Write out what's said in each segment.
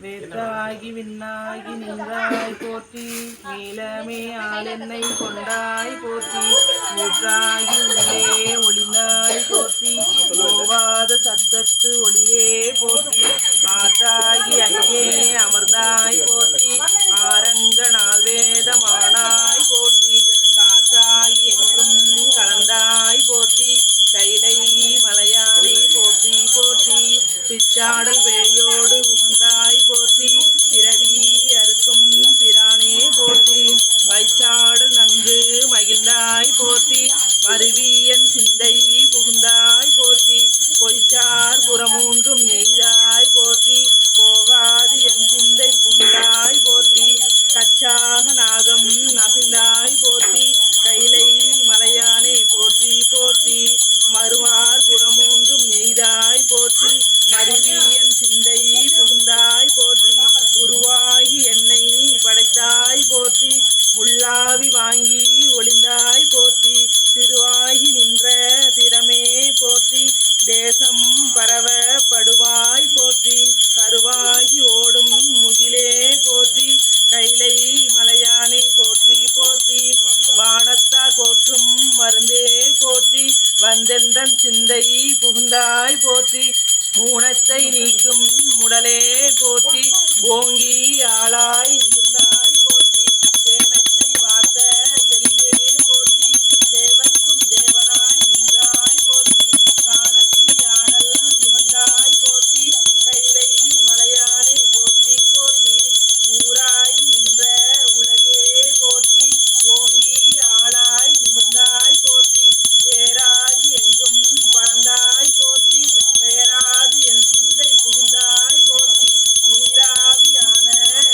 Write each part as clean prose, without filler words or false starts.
வேத்தாகி விண்ணாகி நின்றாய் போற்றி, நீலமே ஆளென்னை கொண்டாய் போற்றி, ஊற்றாகி உள்ளே ஒளிந்தாய் போற்றி, போவாத சத்தத்து ஒளியே போற்றி, ஆற்றாகி அங்கே அமர்ந்தாய் போற்றி, ஆரங்கனால் வேதமானாய் போற்றி, காற்றாகி எங்கும் கலந்தாய் போற்றி, கைலை மலையானை போற்றி போற்றி, பிச்சாடல் பேயோடு உகந்தாய் போற்றி, பிறவி அறுக்கும் பிரானே போற்றி, வைச்சாடல் நன்கு மகிழ்ந்தாய் போற்றி, மருவியன் சிந்தை புகுந்தாய் போற்றி, பொய்ச்சார் புறமூன்றும் நெய்தாய் போற்றி, போகாது என் சிந்தை புகுந்தாய் போற்றி, கச்சாக நாகம் நசிந்தாய் போற்றி, கைலை மலையானே போற்றி போற்றி, மறுவார் புறமூன்றும் நெய்தாய் போற்றி, மருவியன் சிந்தை புகுந்தாய் போற்றி, உருவாகி என்னை படைத்தாய் போற்றி, உள்ளாவி வாங்கி ஒளிந்தாய் போற்றி, திருவாகி நின்ற திறமே போற்றி, தேசம் பரவ படுவாய் போற்றி, கருவாகி ஓடும் முகிலே போற்றி, கைலை மலையானை போற்றி போற்றி, வானத்தார் போற்றும் மருந்தே போற்றி, வந்தென்றன் சிந்தை புகுந்தாய் போற்றி, ஊனத்தை நீக்கும் முடலே போற்றி, ஓங்கி ஆளாய் நிமிர்ந்தாய் போற்றி, தேனத்தை வார்த்த தெளிவே போற்றி, தேவர்க்கும் தேவனாய் நின்றாய் போற்றி, காணத்தி ஆடல் முகந்தாய் போற்றி, கைலை மலையானே போற்றி போற்றி, ஊராய் நின்ற உலகே போற்றி, ஓங்கி ஆளாய் நிமிர்ந்தாய் போற்றி, பேராகி எங்கும் பறந்தாய் போற்றி, பெயராது என் சிந்தை புகுந்தாய் போற்றி, நீராவியான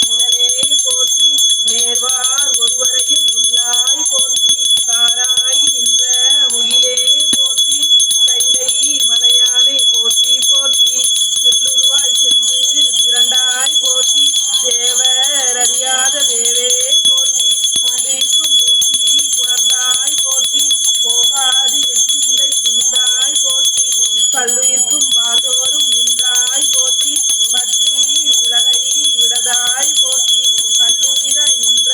நிழலே போற்றி, நேர்வார் ஒருவரையும் இல்லாய் போற்றி, காராகி நின்ற முகிலே போற்றி, கைலை மலையானே போற்றி போற்றி, செல்லுருவாய் சென்று திரண்டாய் போற்றி, தேவர் அறியாத தேவே போற்றி, புள்ளிக்கும் பூற்றி புணர்ந்தாய் போற்றி, போகாது என் சிந்தை புகுந்தாய் போற்றி, கல்லுயிர்க்கும் பார்த்தோறும் நின்றாய் போற்றி, பற்றி உலகை விடதாய் போற்றி, கல்லுயிராய் நின்ற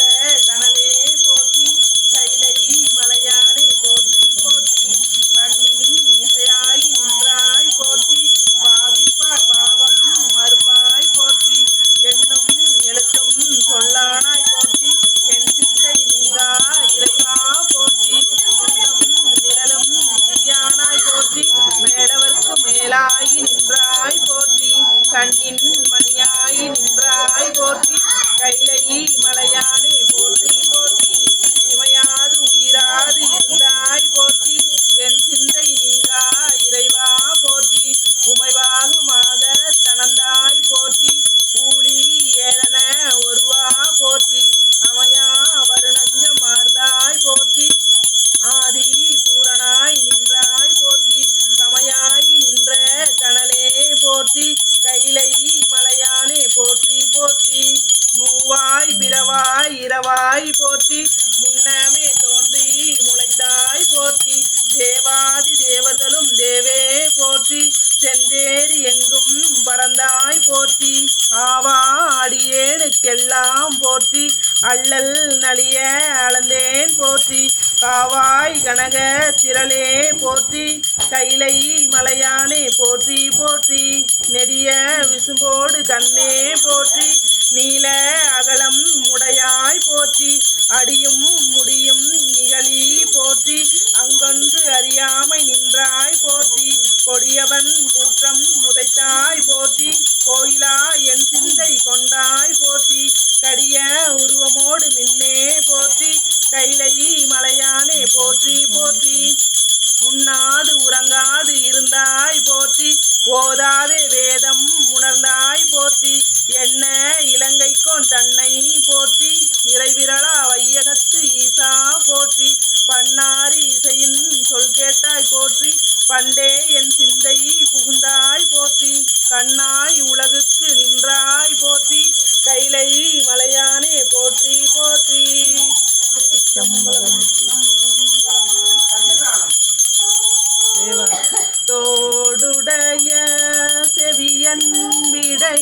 கனலே போற்றி, கைலை மலையானே போற்றி போற்றி, பண்ணின் இசையாகி நின்றாய் போற்றி, பாவிப்பார் பாவம் மறுப்பாய் போற்றி, எண்ணும் எழுத்தும் சொல்லானாய் போற்றி, என் சிந்தை நீங்கா இறைவா போற்றி, இன்னும் நிழலும் தீயானாய் போற்றி, மேடவர்க்கு மேலாகி நின்றாய் போற்றி, கண்ணின் மணியாகி நின்றாய் போற்றி, கைலை மலையானே போற்றி போற்றி, இமையாது உயிராது இருந்தாய் போற்றி, என் சிந்தை நீங்கா இறைவா போற்றி, உமைவாகமாக தனந்தாய் போற்றி, ஊழி ஏழன ஒருவா போற்றி, அமையா வருணஞ்ச மார்ந்தாய் போற்றி, ஆதி பூரணாய் நின்றாய் போற்றி, சமையாகி நின்ற கனலே போற்றி, கைலை மலையானே போற்றி போற்றி, மூவாய் பிறவாய் இரவாய் போற்றி, முன்னமே தோன்றி முளைத்தாய் போற்றி, தேவாதி தேவர்களும் தேவே போற்றி, செந்தேறி எங்கும் பறந்தாய் போற்றி, ஆவா அடியேனுக்கெல்லாம் போற்றி, அள்ளல் நலிய அளந்தேன் போற்றி, காவாய் கனக திரளே போற்றி, கைலை மலையானே போற்றி போற்றி, நெடிய விசும்போடு கண்ணே போற்றி, நீல அகலம் உடையாய் போற்றி, அடியும் முடியும் நிகழி போற்றி, அங்கொன்று அறியாமை நின்றாய் போற்றி, கொடியவன் கூற்றம் முதைத்தாய் போற்றி, கோயிலா என் சிந்தை கொண்டாய் போற்றி, கடிய உருவமோடு மின்னே போற்றி, கைலை மலையானே போற்றி போற்றி, உண்ணாது உறங்காது இருந்தாய் போற்றி, ஓதாதே வேதம் உணர்ந்தாய் போற்றி, என்ன இலங்கைக்கோன் தன்னை போற்றி, இறைவிரளா வையகத்து ஈசா போற்றி, பன்னாரி இசையின் சொல் கேட்டாய் போற்றி, பண்டே என் சிந்தை புகுந்தாய் போற்றி, கண்ணாய் உலகுக்கு நின்றாய் போற்றி, கைலை மலையானே போற்றி போற்றி. தோடுடைய செவியன் விடை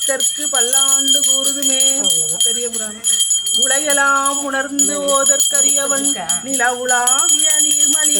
சித்தர்க்கு பல்லாண்டு கூறுதுமே பெரிய புராணம். உலகெல்லாம் உணர்ந்து ஓதற்கரியவன் நில உலாவிய நீர்மலி